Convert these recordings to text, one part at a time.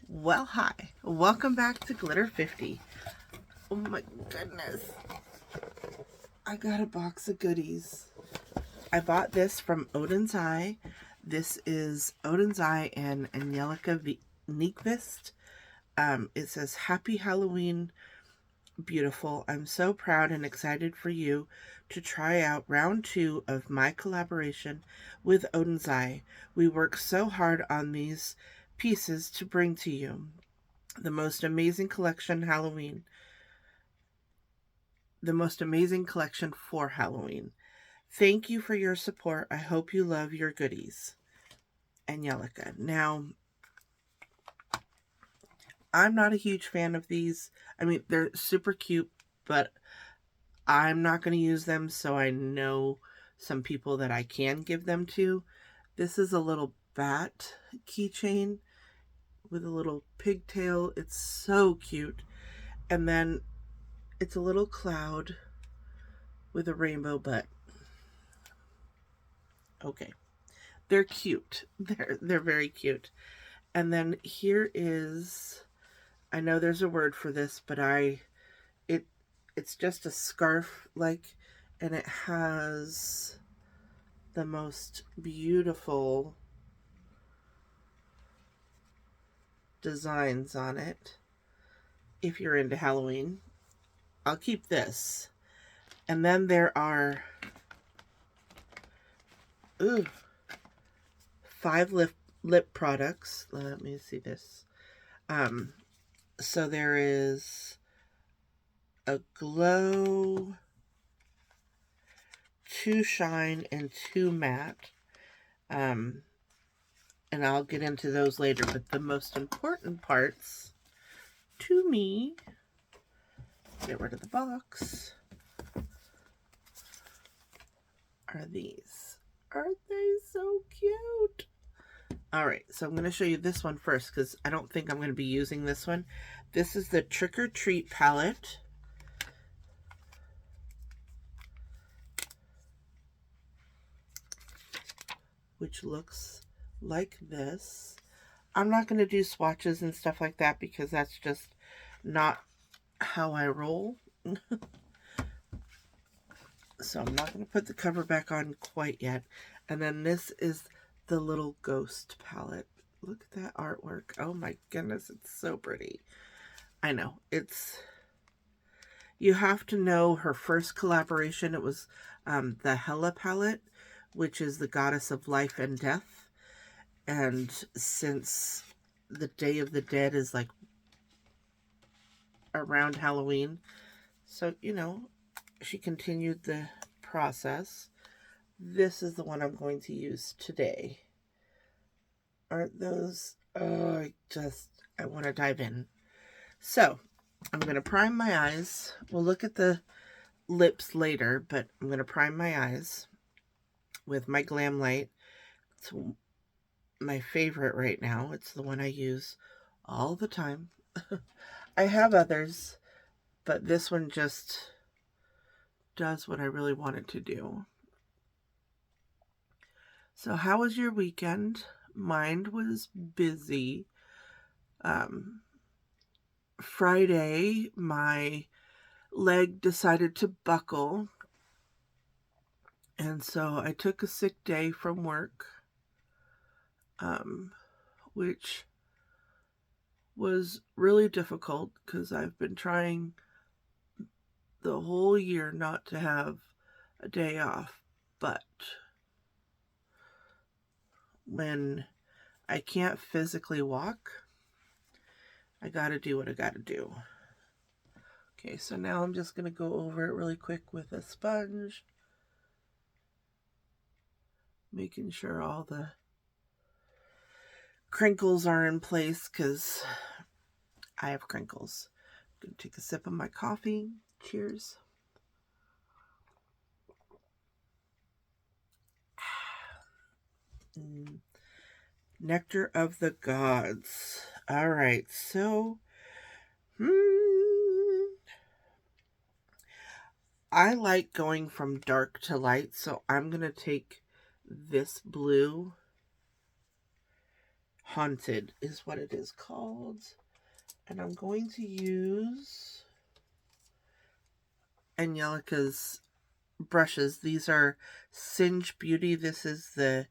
Well, hi. Welcome back to Glitter 50. Oh my goodness. I got a box of goodies. I bought this from Oden's Eye. This is Oden's Eye and Angelica Nyqvist. It says, Happy Halloween, beautiful. I'm so proud and excited for you to try out round 2 of my collaboration with Oden's Eye. We worked so hard on these pieces to bring to you. The most amazing collection Halloween. The most amazing collection for Halloween. Thank you for your support. I hope you love your goodies. Angelica. Now, I'm not a huge fan of these. I mean, they're super cute, but I'm not going to use them, so I know some people that I can give them to. This is a little bat keychain with a little pigtail. It's so cute. And then it's a little cloud with a rainbow butt. Okay. They're cute. They're very cute. And then here is, I know there's a word for this, but it it's just a scarf like, and it has the most beautiful designs on it. If you're into Halloween, I'll keep this. And then there are ooh, 5 lip products. Let me see this. So there is a glow, 2 shine, and 2 matte. Um, and I'll get into those later. But the most important parts to me, get rid of the box, are these. Aren't they so cute? All right, so I'm going to show you this one first because I don't think I'm going to be using this one. This is the Trick or Treat palette. Which looks like this. I'm not going to do swatches and stuff like that because that's just not how I roll. So I'm not going to put the cover back on quite yet. And then this is the little ghost palette. Look at that artwork. Oh my goodness, it's so pretty. I know, it's... You have to know her first collaboration. It was the Hela palette, which is the goddess of life and death. And since the Day of the Dead is like around Halloween, so, she continued the process. This is the one I'm going to use today. Aren't those? Oh, I want to dive in. So, I'm going to prime my eyes. We'll look at the lips later, but I'm going to prime my eyes with my Glam Light. It's my favorite right now. It's the one I use all the time. I have others, but this one just does what I really want it to do. So how was your weekend? Mine was busy. Friday, my leg decided to buckle, and so I took a sick day from work, which was really difficult because I've been trying the whole year not to have a day off. But when I can't physically walk, I gotta do what I gotta do. Okay, so now I'm just gonna go over it really quick with a sponge, making sure all the crinkles are in place because I have crinkles. I'm gonna take a sip of my coffee. Cheers. Nectar of the Gods. All right, so I like going from dark to light, so I'm going to take this blue Haunted is what it is called. And I'm going to use Angelica's brushes. These are Singe Beauty. This is the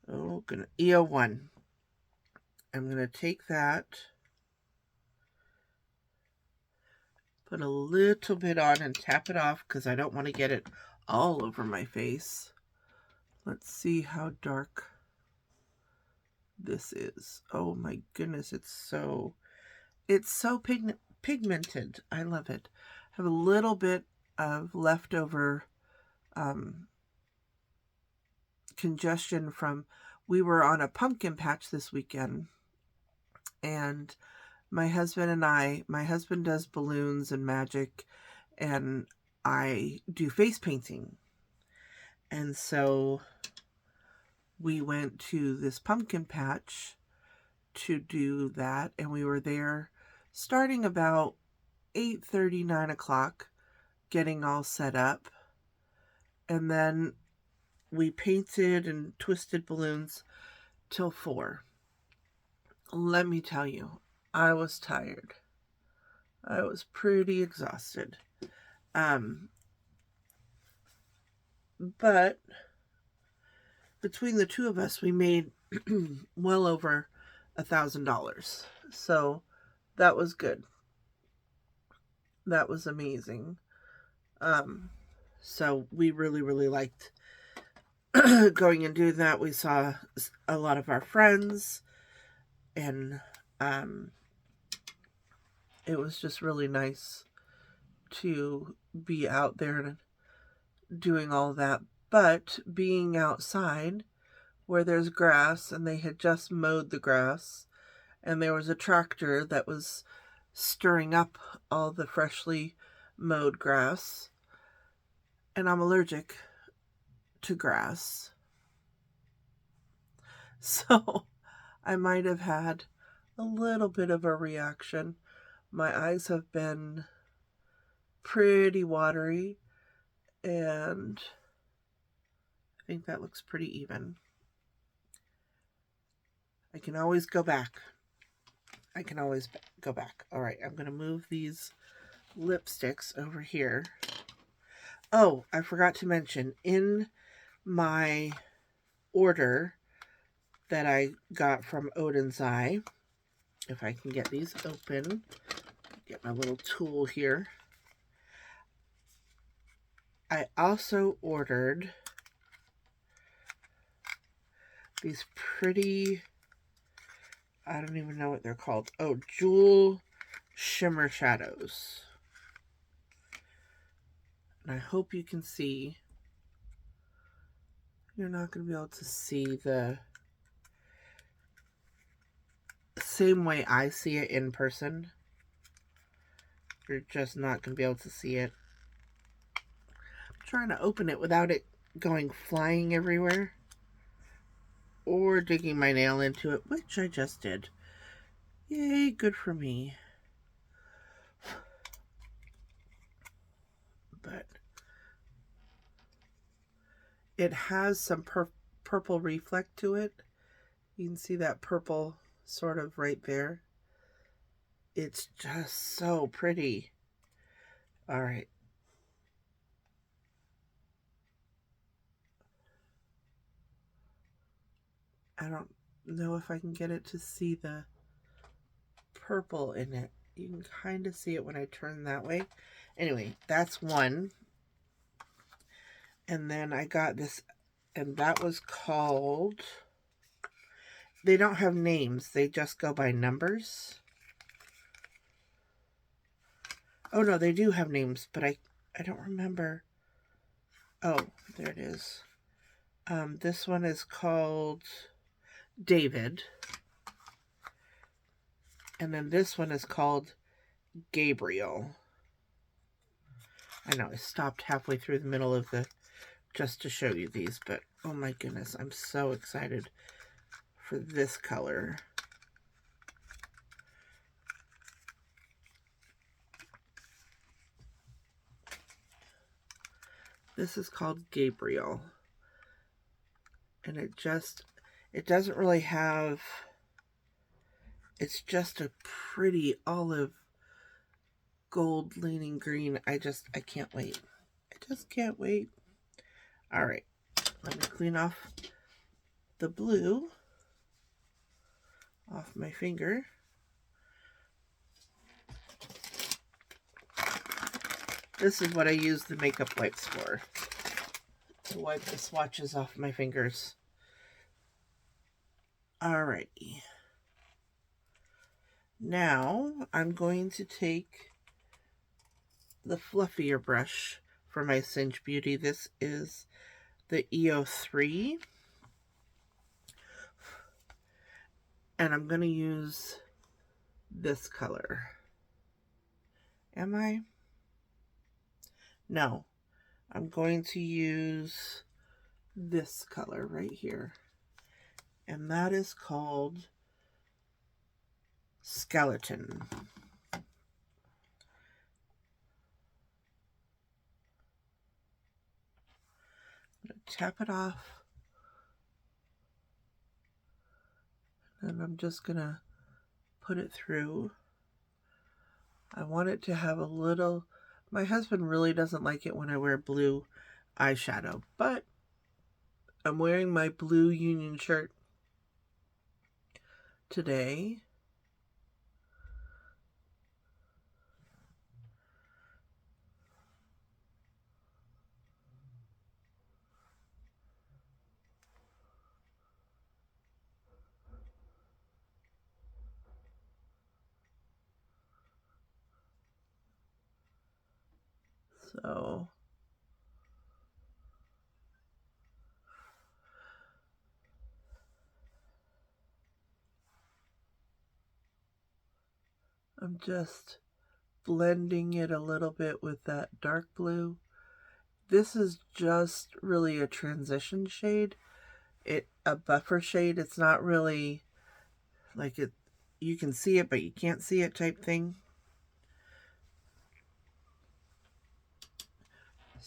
EO1. I'm going to take that, put a little bit on and tap it off because I don't want to get it all over my face. Let's see how dark this is. Oh my goodness, it's so pigmented. I love it. I have a little bit of leftover congestion from, we were on a pumpkin patch this weekend, and my husband does balloons and magic, and I do face painting. And so we went to this pumpkin patch to do that, and we were there starting about 8:30, 9 o'clock, getting all set up. And then we painted and twisted balloons till 4. Let me tell you, I was tired. I was pretty exhausted. But between the two of us, we made well over $1,000. So that was good. That was amazing. So we really, really liked going and doing that. We saw a lot of our friends, and it was just really nice to be out there and doing all that. But being outside where there's grass, and they had just mowed the grass, and there was a tractor that was stirring up all the freshly mowed grass, and I'm allergic to grass. So I might have had a little bit of a reaction. My eyes have been pretty watery, and I think that looks pretty even. I can always go back. All right, I'm going to move these lipsticks over here. Oh, I forgot to mention, in my order that I got from Oden's Eye, if I can get these open, get my little tool here, I also ordered these pretty, I don't even know what they're called. Oh, Jewel Shimmer Shadows. And I hope you can see. You're not going to be able to see the same way I see it in person. You're just not going to be able to see it. I'm trying to open it without it going flying everywhere, or digging my nail into it, which I just did. Yay, good for me. But it has some purple reflect to it. You can see that purple sort of right there. It's just so pretty. All right. I don't know if I can get it to see the purple in it. You can kind of see it when I turn that way. Anyway, that's one. And then I got this, and that was called, they don't have names, they just go by numbers. Oh no, they do have names, but I don't remember. Oh, there it is. This one is called David. And then this one is called Gabriel. I know, I stopped halfway through the middle of the, just to show you these, but oh my goodness, I'm so excited for this color. This is called Gabriel. And it doesn't really have It's just a pretty olive gold leaning green. I can't wait. I just can't wait. All right, let me clean off the blue off my finger. This is what I use the makeup wipes for, to wipe the swatches off my fingers. Alrighty. Now I'm going to take the fluffier brush for my Singe Beauty. This is the EO3. And I'm going to use this color. Am I? No. I'm going to use this color right here. And that is called Skeleton. I'm going to tap it off. And I'm just going to put it through. I want it to have a little... My husband really doesn't like it when I wear blue eyeshadow, but I'm wearing my blue Union shirt today. So I'm just blending it a little bit with that dark blue. This is just really a transition shade. A buffer shade. It's not really like it, you can see it but you can't see it type thing.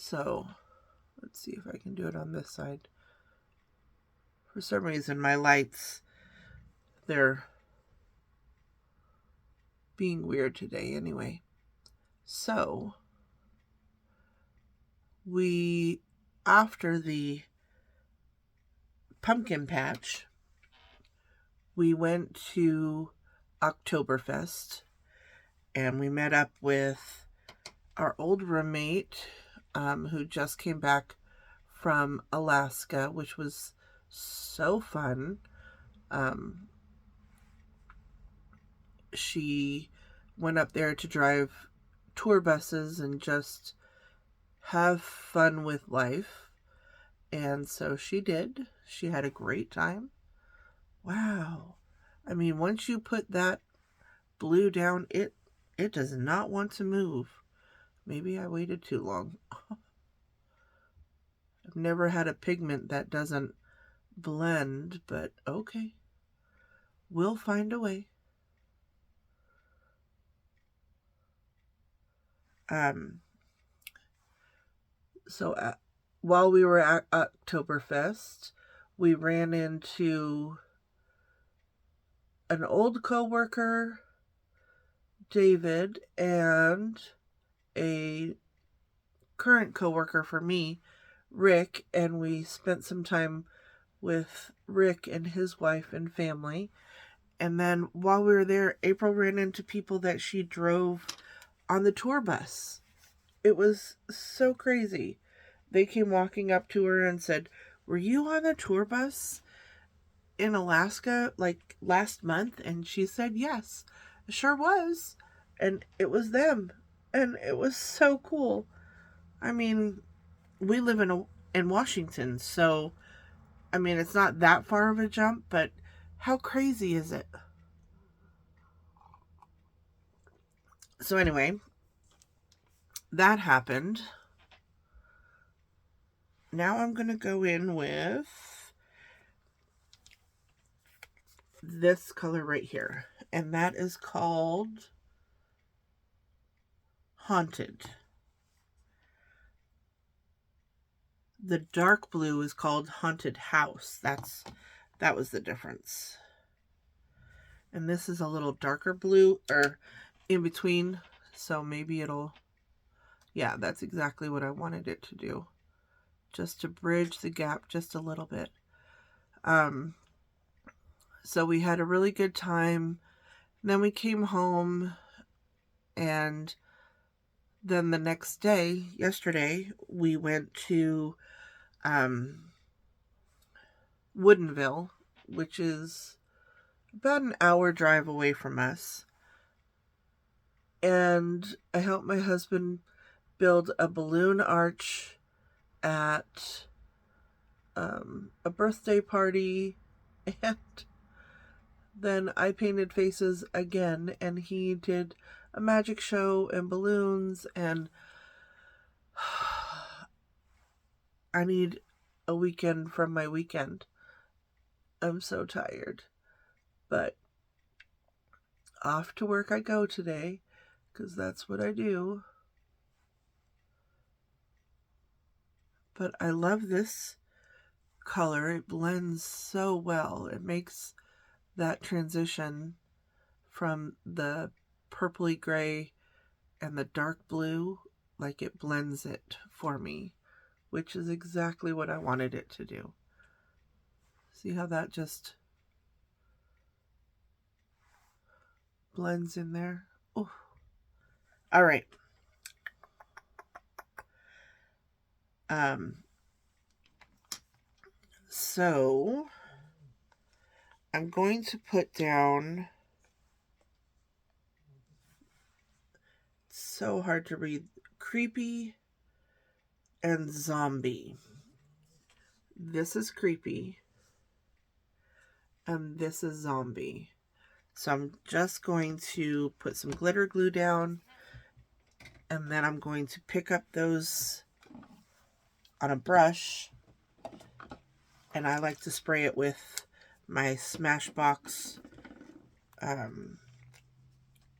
So let's see if I can do it on this side. For some reason my lights, they're being weird today anyway. So after the pumpkin patch, we went to Oktoberfest and we met up with our old roommate who just came back from Alaska, which was so fun. She went up there to drive tour buses and just have fun with life. And so she did. She had a great time. Wow. I mean, once you put that blue down, it does not want to move. Maybe I waited too long. I've never had a pigment that doesn't blend, but okay. We'll find a way. So while we were at Oktoberfest, we ran into an old coworker, David, and a current coworker for me, Rick, and we spent some time with Rick and his wife and family. And then while we were there, April ran into people that she drove on the tour bus. It was so crazy. They came walking up to her and said, "Were you on the tour bus in Alaska like last month?" And she said, "Yes, it sure was." And it was them. And it was so cool. I mean, we live in Washington, so I mean, it's not that far of a jump, but how crazy is it? So anyway, that happened. Now I'm going to go in with this color right here, and that is called Haunted. The dark blue is called Haunted House. That was the difference. And this is a little darker blue, or in between, so maybe it'll, yeah, that's exactly what I wanted it to do. Just to bridge the gap just a little bit. So we had a really good time. Then we came home, and then the next day, yesterday, we went to Woodinville, which is about an hour drive away from us. And I helped my husband build a balloon arch at a birthday party, and then I painted faces again, and he did a magic show and balloons, and I need a weekend from my weekend. I'm so tired, but off to work I go today, because that's what I do. But I love this color. It blends so well. It makes that transition from the purpley gray and the dark blue, like it blends it for me, which is exactly what I wanted it to do. See how that just blends in there? Ooh. All right. So I'm going to put down, it's so hard to read, creepy and zombie. This is creepy and this is zombie. So I'm just going to put some glitter glue down, and then I'm going to pick up those on a brush, and I like to spray it with my Smashbox.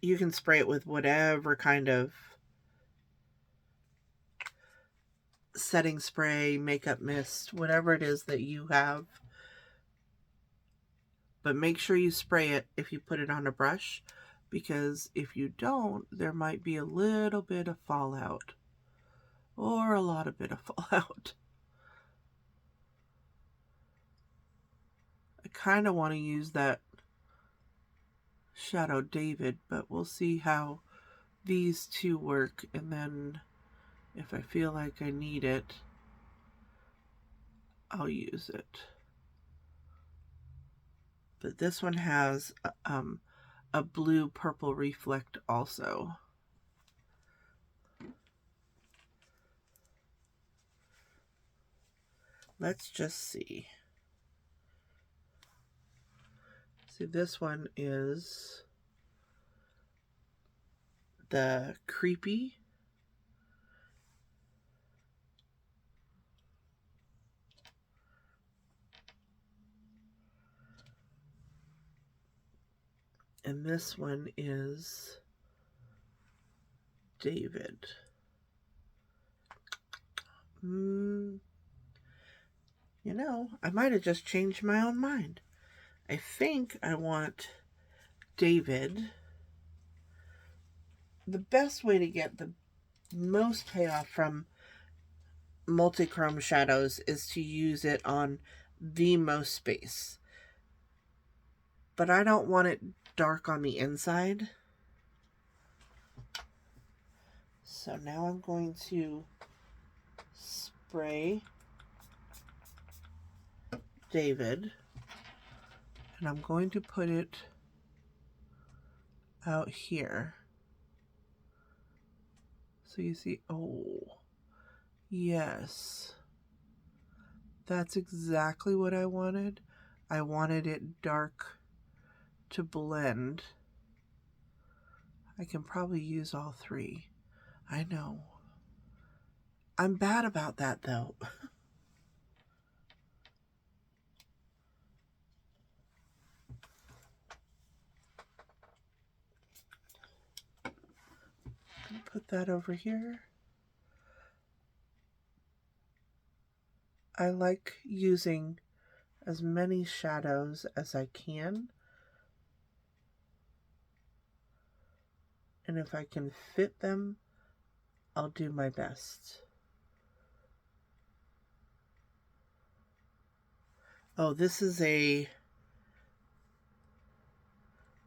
You can spray it with whatever kind of setting spray, makeup mist, whatever it is that you have. But make sure you spray it if you put it on a brush, because if you don't, there might be a little bit of fallout, or a lot of bit of fallout. I kind of want to use that Shadow David, but we'll see how these two work, and then if I feel like I need it, I'll use it. But this one has a blue purple reflect also. Let's just see. See, this one is the creepy. And this one is David. You know, I might have just changed my own mind. I think I want David. The best way to get the most payoff from multi-chrome shadows is to use it on the most space. But I don't want it dark on the inside. So now I'm going to spray David, and I'm going to put it out here. So you see, oh, yes. That's exactly what I wanted. I wanted it dark to blend. I can probably use all three. I know. I'm bad about that, though. Put that over here. I like using as many shadows as I can. And if I can fit them, I'll do my best. Oh, this is a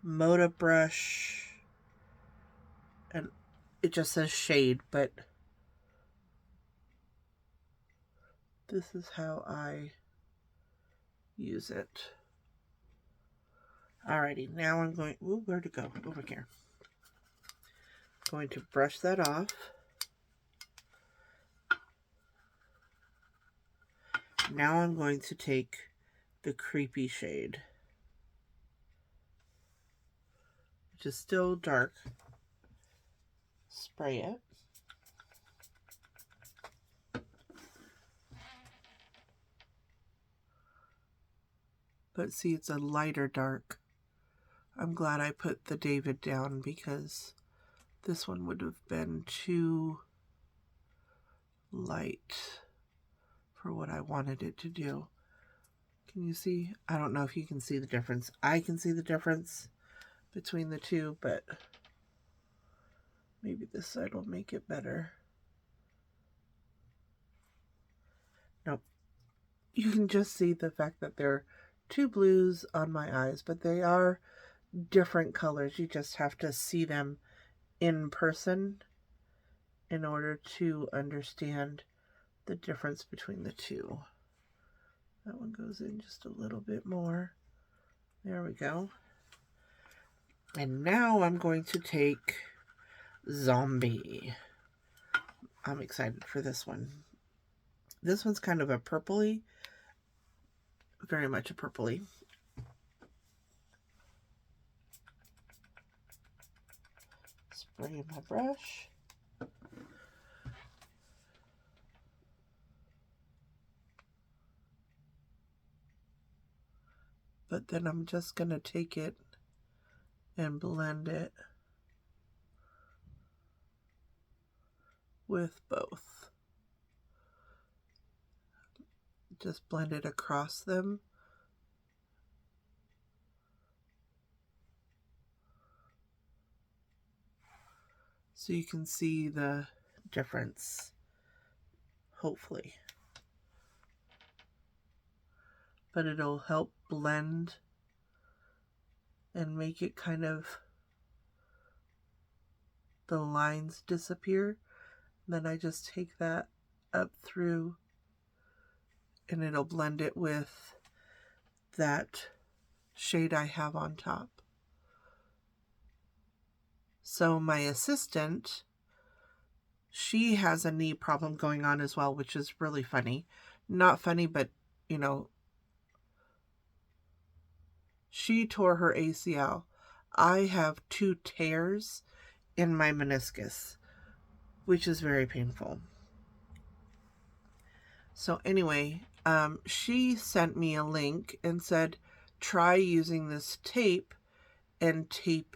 Moda brush, and it just says shade, but this is how I use it. Alrighty, now I'm going, ooh, where to go? Over here. Going to brush that off. Now I'm going to take the creepy shade, which is still dark. Spray it. But see, it's a lighter dark. I'm glad I put the David down because this one would have been too light for what I wanted it to do. Can you see? I don't know if you can see the difference. I can see the difference between the two, but maybe this side will make it better. Nope. You can just see the fact that there are two blues on my eyes, but they are different colors. You just have to see them in person in order to understand the difference between the two. That one goes in just a little bit more. There we go. And now I'm going to take Zombie. I'm excited for this one. This one's kind of a purpley, very much a purpley. Spray my brush. But then I'm just going to take it and blend it with both. Just blend it across them. So you can see the difference, hopefully. But it'll help blend and make it kind of, the lines disappear. Then I just take that up through and it'll blend it with that shade I have on top. So my assistant, she has a knee problem going on as well, which is really funny. Not funny, but, you know, she tore her ACL. I have 2 tears in my meniscus, which is very painful. So anyway, she sent me a link and said, try using this tape and tape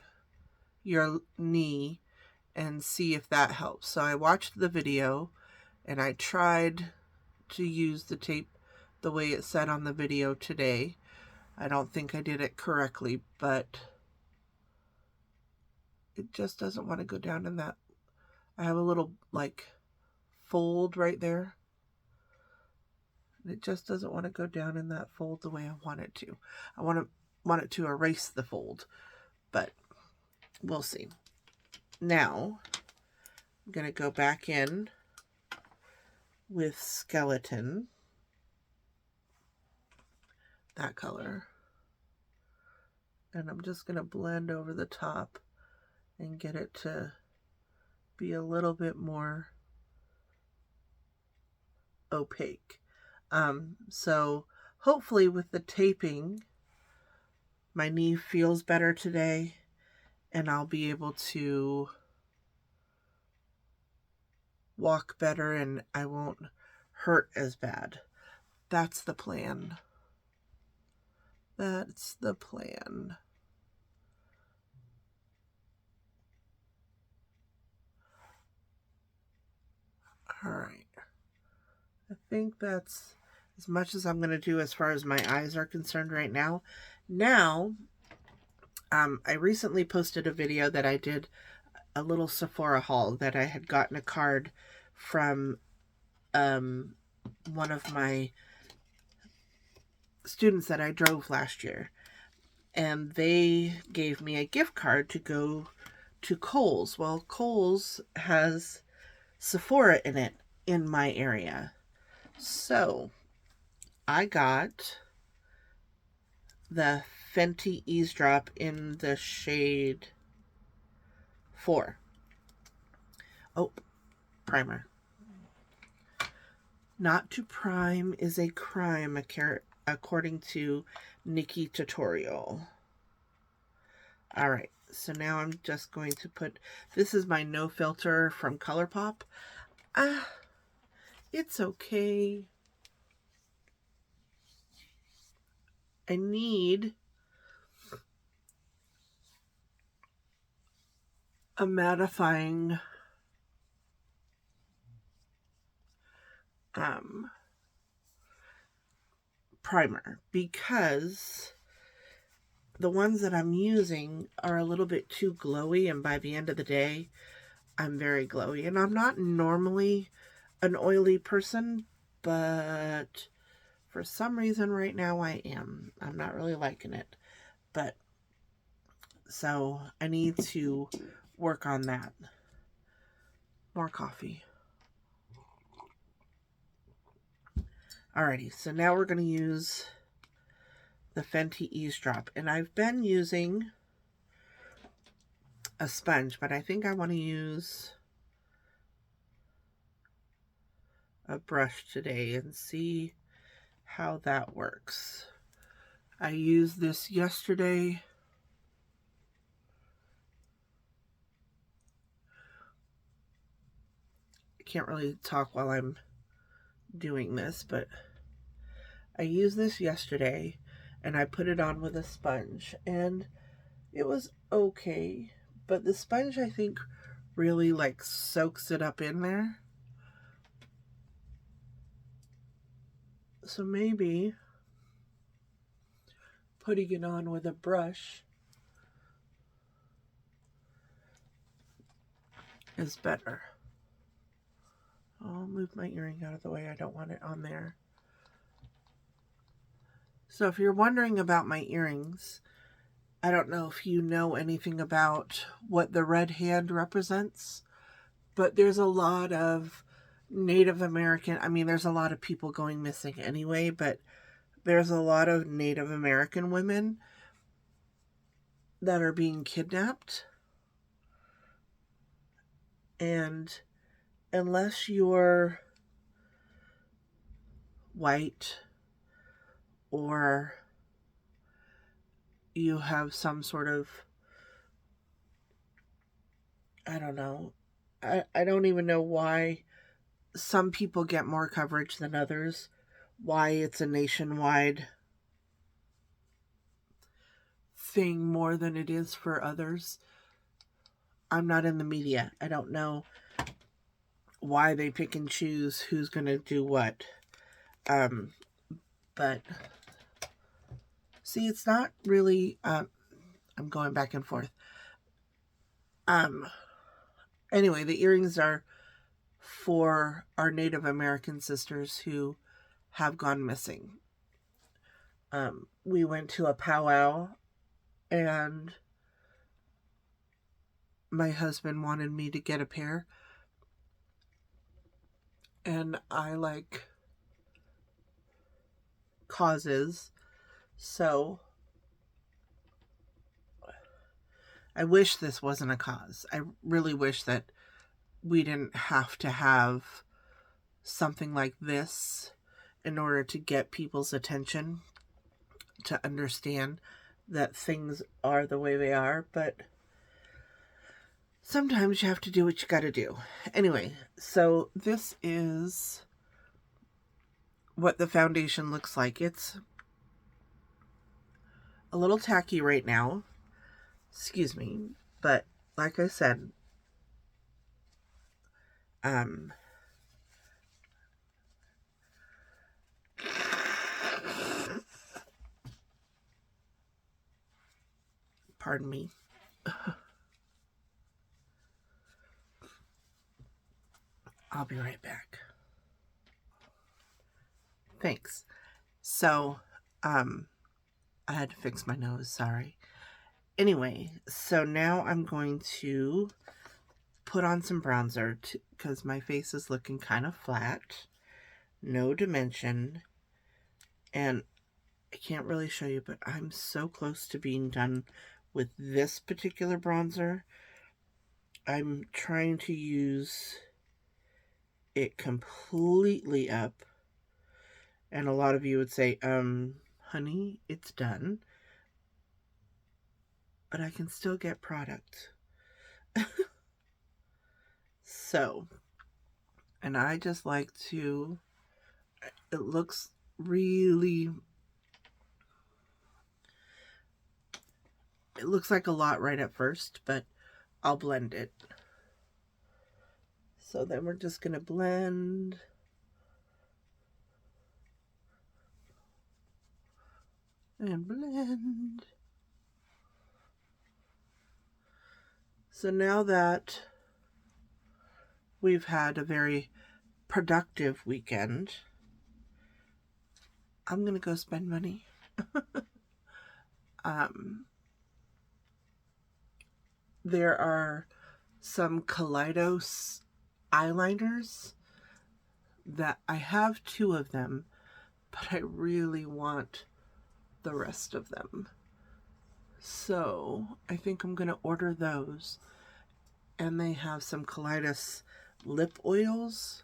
your knee and see if that helps. So I watched the video and I tried to use the tape the way it said on the video today. I don't think I did it correctly, but it just doesn't want to go down in that. I have a little like fold right there. It just doesn't want to go down in that fold the way I want it to. I want it to erase the fold, but we'll see. Now, I'm going to go back in with Skeleton, that color, and I'm just going to blend over the top and get it to be a little bit more opaque. So hopefully with the taping, my knee feels better today and I'll be able to walk better and I won't hurt as bad. That's the plan. That's the plan. All right. I think that's as much as I'm going to do as far as my eyes are concerned right now. Now, I recently posted a video that I did a little Sephora haul that I had gotten a card from one of my students that I drove last year. And they gave me a gift card to go to Kohl's. Well, Kohl's has Sephora in it in my area. So I got the Fenty Eavesdrop in the shade 4. Oh, primer. Not to prime is a crime, according to Nikki Tutorial. All right, so now I'm just going to put, this is my no filter from ColourPop. It's okay. I need a mattifying primer, because the ones that I'm using are a little bit too glowy, and by the end of the day, I'm very glowy. And I'm not normally an oily person, but for some reason right now I am. I'm not really liking it. But, so I need to work on that. More coffee. Alrighty, so now we're going to use the Fenty Eavesdrop. And I've been using a sponge, but I think I want to use a brush today and see how that works. I used this yesterday. I can't really talk while I'm doing this, but I used this yesterday and I put it on with a sponge and it was okay, but the sponge I think really like soaks it up in there. So maybe putting it on with a brush is better. I'll move my earring out of the way. I don't want it on there. So if you're wondering about my earrings, I don't know if you know anything about what the red hand represents, but there's a lot of Native American, I mean, there's a lot of people going missing anyway, but there's a lot of Native American women that are being kidnapped. And unless you're white or you have some sort of, I don't know, I don't even know why some people get more coverage than others, why it's a nationwide thing more than it is for others. I'm not in the media. I don't know why they pick and choose who's going to do what. But see, it's not really, I'm going back and forth. Anyway, the earrings are for our Native American sisters who have gone missing. We went to a powwow and my husband wanted me to get a pair. And I like causes. So I wish this wasn't a cause. I really wish that we didn't have to have something like this in order to get people's attention, to understand that things are the way they are, but sometimes you have to do what you gotta do. Anyway, so this is what the foundation looks like. It's a little tacky right now, excuse me, but like I said, pardon me. I'll be right back. Thanks. So, I had to fix my nose, sorry. Anyway, so now I'm going to put on some bronzer because my face is looking kind of flat, no dimension, and I can't really show you, but I'm so close to being done with this particular bronzer. I'm trying to use it completely up, and a lot of you would say, honey, it's done, but I can still get product. So, and I just like to, it looks really, it looks like a lot right at first, but I'll blend it. So then we're just going to blend. And blend. So now that we've had a very productive weekend, I'm going to go spend money. There are some Kaleidos eyeliners that I have 2 of them, but I really want the rest of them. So I think I'm going to order those. And they have some Kaleidos lip oils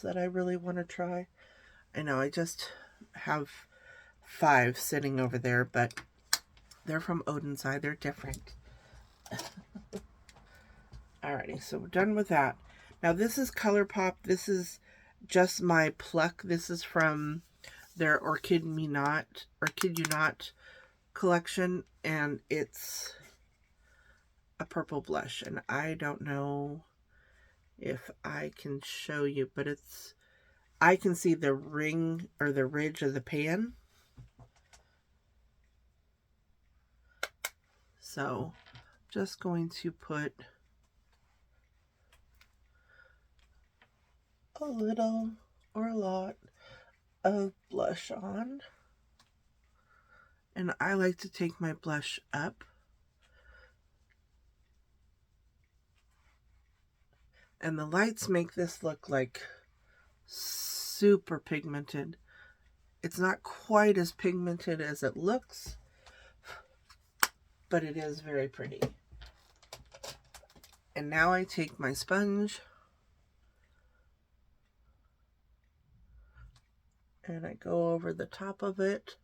that I really want to try. I know I just have 5 sitting over there, but they're from Oden side. They're different. Alrighty, so we're done with that. Now this is ColourPop. This is just my pluck. This is from their Orchid You Not collection, and it's a purple blush, and I don't know if I can show you, but I can see the ring or the ridge of the pan. So just going to put a little or a lot of blush on. And I like to take my blush up. And the lights make this look like super pigmented. It's not quite as pigmented as it looks, but it is very pretty. And now I take my sponge and I go over the top of it.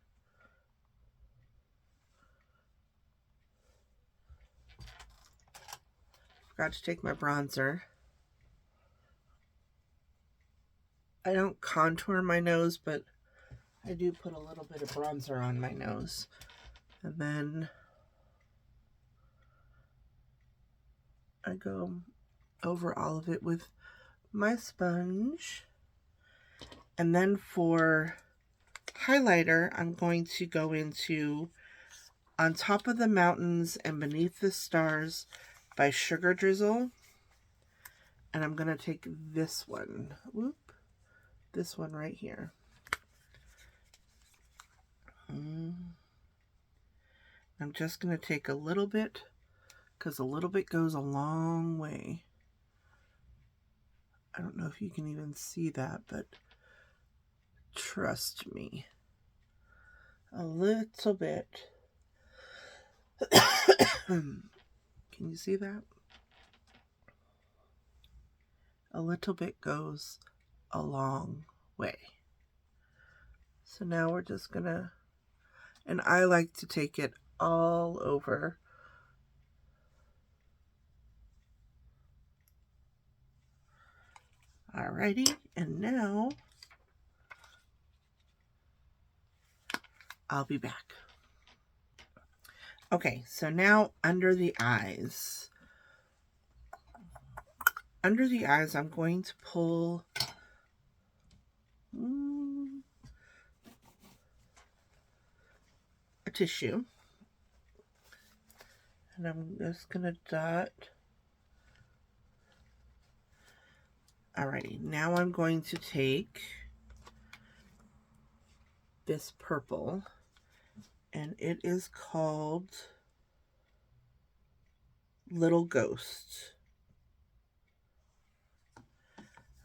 Forgot to take my bronzer. I don't contour my nose, but I do put a little bit of bronzer on my nose. And then I go over all of it with my sponge. And then for highlighter, I'm going to go into On Top of the Mountains and Beneath the Stars by Sugar Drizzle. And I'm going to take this one. Whoop. This one right here. I'm just going to take a little bit, because a little bit goes a long way. I don't know if you can even see that, but trust me. A little bit. Can you see that? A little bit goes a long way. So now we're just gonna, and I like to take it all over. Alrighty, and now I'll be back. Okay, so now under the eyes. Under the eyes, I'm going to pull a tissue. And I'm just going to dot Alrighty, now I'm going to take this purple, and it is called Little Ghost.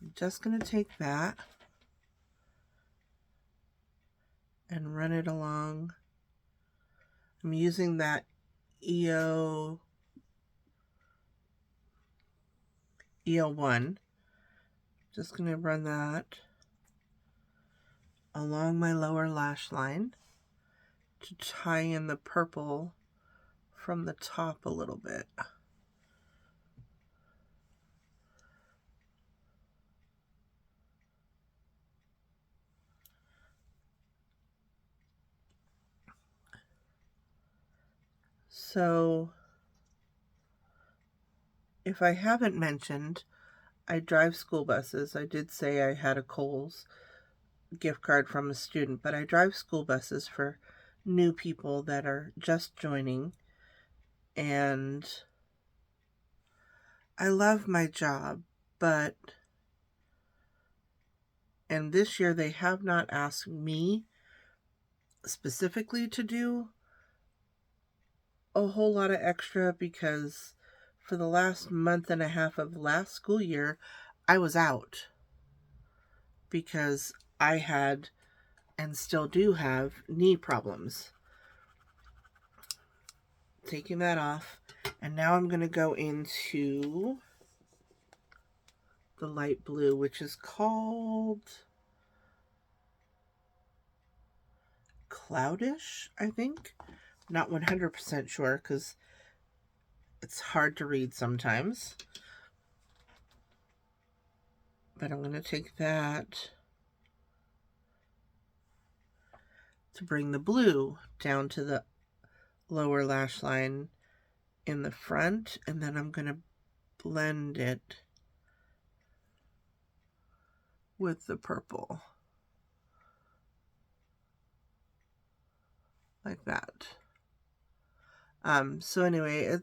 I'm just going to take that and run it along. I'm using that EO1. Just going to run that along my lower lash line to tie in the purple from the top a little bit. So, if I haven't mentioned, I drive school buses. I did say I had a Kohl's gift card from a student, but I drive school buses for new people that are just joining, and I love my job, and this year they have not asked me specifically to do a whole lot of extra, because for the last month and a half of last school year, I was out because I had and still do have knee problems. Taking that off, and now I'm going to go into the light blue, which is called Cloudish, I think. Not 100% sure because it's hard to read sometimes. But I'm going to take that to bring the blue down to the lower lash line in the front, and then I'm going to blend it with the purple. Like that. So anyway,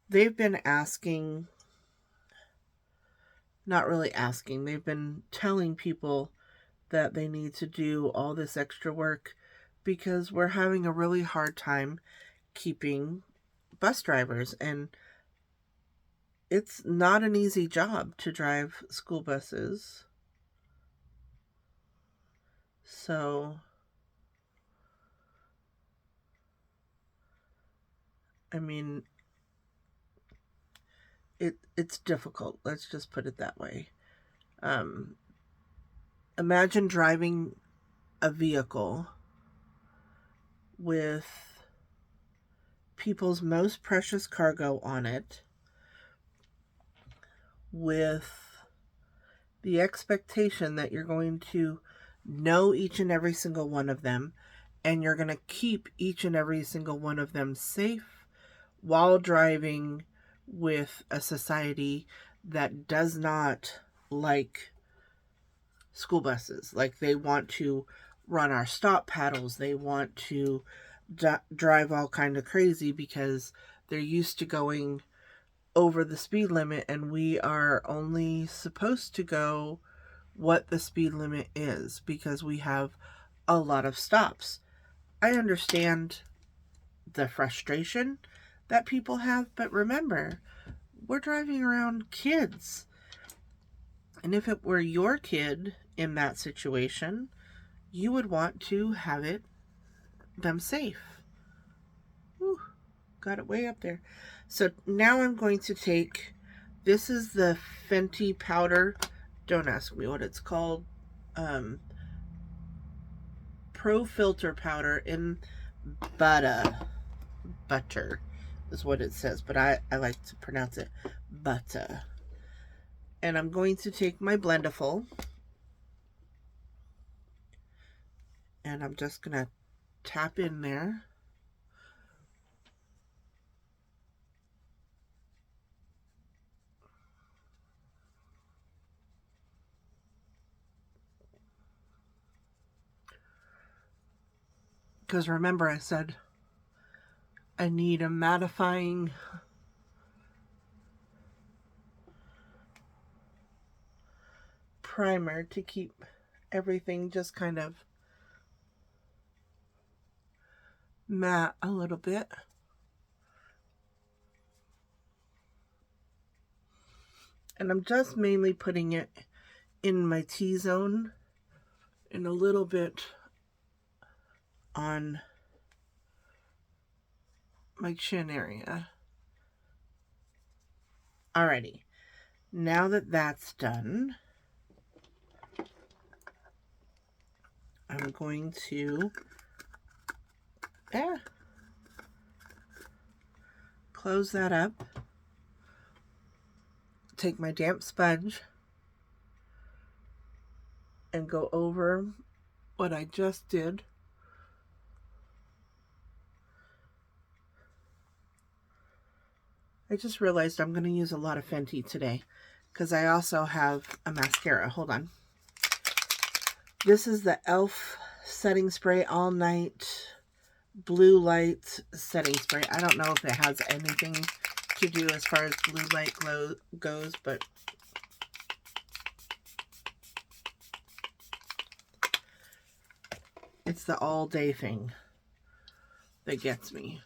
they've been asking, not really asking, they've been telling people that they need to do all this extra work because we're having a really hard time keeping bus drivers, and it's not an easy job to drive school buses. So, I mean, it's difficult. Let's just put it that way. Imagine driving a vehicle with people's most precious cargo on it, with the expectation that you're going to know each and every single one of them, and you're going to keep each and every single one of them safe while driving with a society that does not like school buses. Like, they want to run our stop paddles. They want to drive all kind of crazy because they're used to going over the speed limit, and we are only supposed to go what the speed limit is because we have a lot of stops. I understand the frustration that people have, but remember, we're driving around kids. And if it were your kid in that situation, you would want to have them safe. Whew, got it way up there. So now I'm going to take, this is the Fenty powder. Don't ask me what it's called. Pro Filter powder in butter is what it says, but I like to pronounce it butter. And I'm going to take my Blendiful, and I'm just going to tap in there. Because remember, I said I need a mattifying primer to keep everything just kind of matte a little bit. And I'm just mainly putting it in my T-zone and a little bit on my chin area. Alrighty, now that that's done, I'm going to close that up, take my damp sponge, and go over what I just did. I just realized I'm going to use a lot of Fenty today because I also have a mascara. Hold on. This is the e.l.f. Setting Spray All Night Blue Light Setting Spray. I don't know if it has anything to do as far as blue light glow goes, but it's the all day thing that gets me.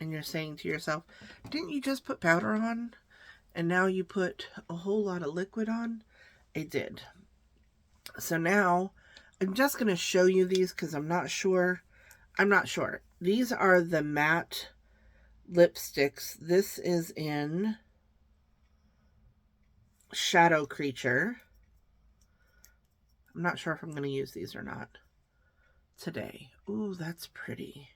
And you're saying to yourself, didn't you just put powder on? And now you put a whole lot of liquid on? I did. So now I'm just going to show you these because I'm not sure. These are the matte lipsticks. This is in Shadow Creature. I'm not sure if I'm going to use these or not today. Ooh, that's pretty.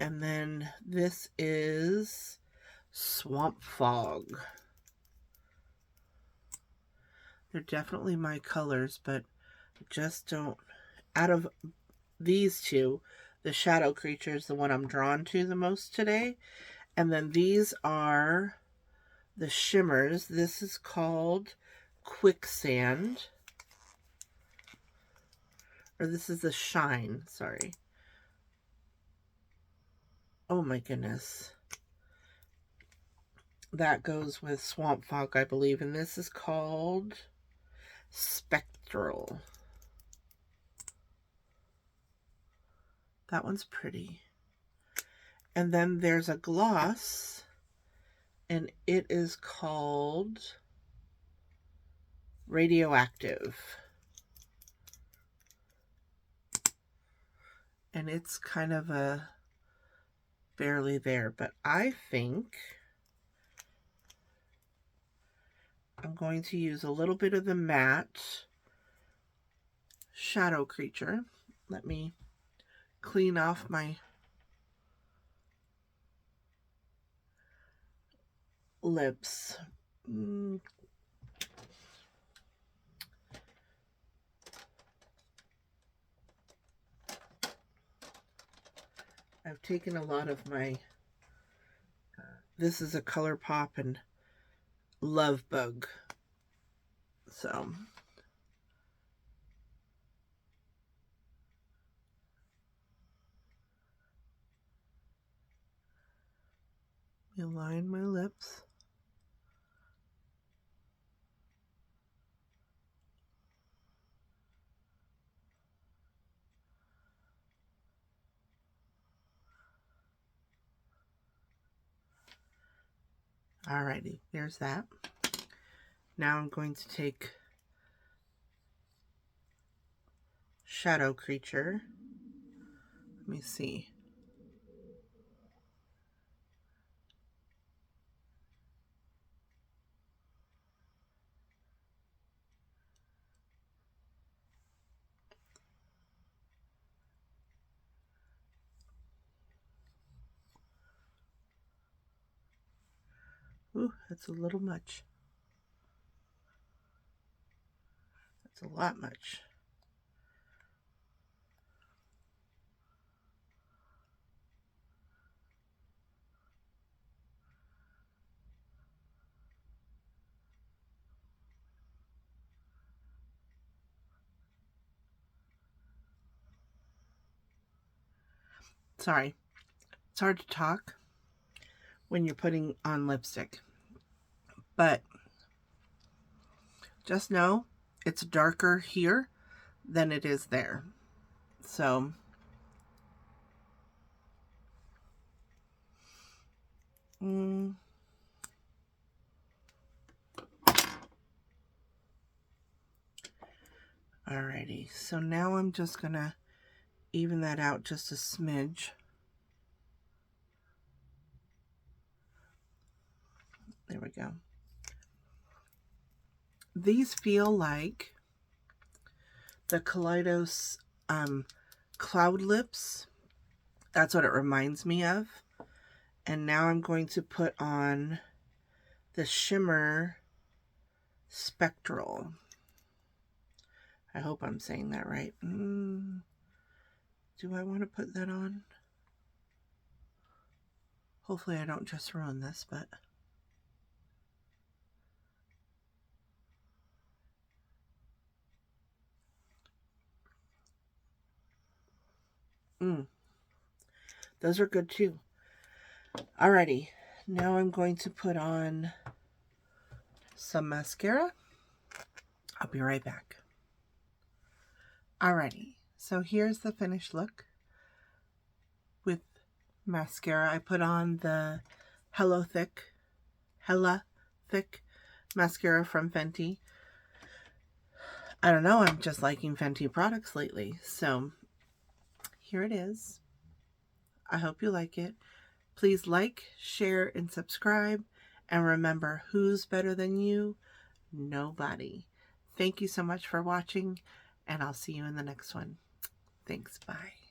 And then this is Swamp Fog. They're definitely my colors, but just don't. Out of these two, the Shadow Creature is the one I'm drawn to the most today. And then these are the shimmers. This is called Quicksand. Or this is the Shine, sorry. Oh my goodness. That goes with Swamp Fog, I believe. And this is called Spectral. That one's pretty. And then there's a gloss, and it is called Radioactive. And it's kind of a barely there, but I think I'm going to use a little bit of the matte Shadow Creature. Let me clean off my lips. I've taken a lot of my, this is a ColourPop and Love Bug. So, align my lips. Alrighty, there's that. Now I'm going to take Shadow Creature. Let me see. Ooh, that's a little much. That's a lot much. Sorry, it's hard to talk when you're putting on lipstick. but just know it's darker here than it is there. So alrighty, so now I'm just gonna even that out just a smidge. There we go. These feel like the Kaleidos Cloud Lips. That's what it reminds me of. And now I'm going to put on the Shimmer Spectral. I hope I'm saying that right. Do I want to put that on? Hopefully I don't just ruin this, but... Those are good too. Alrighty, now I'm going to put on some mascara. I'll be right back. Alrighty, so here's the finished look with mascara. I put on the Hella Thick mascara from Fenty. I don't know, I'm just liking Fenty products lately. So here it is. I hope you like it. Please like, share, and subscribe. And remember, who's better than you? Nobody. Thank you so much for watching, and I'll see you in the next one. Thanks. Bye.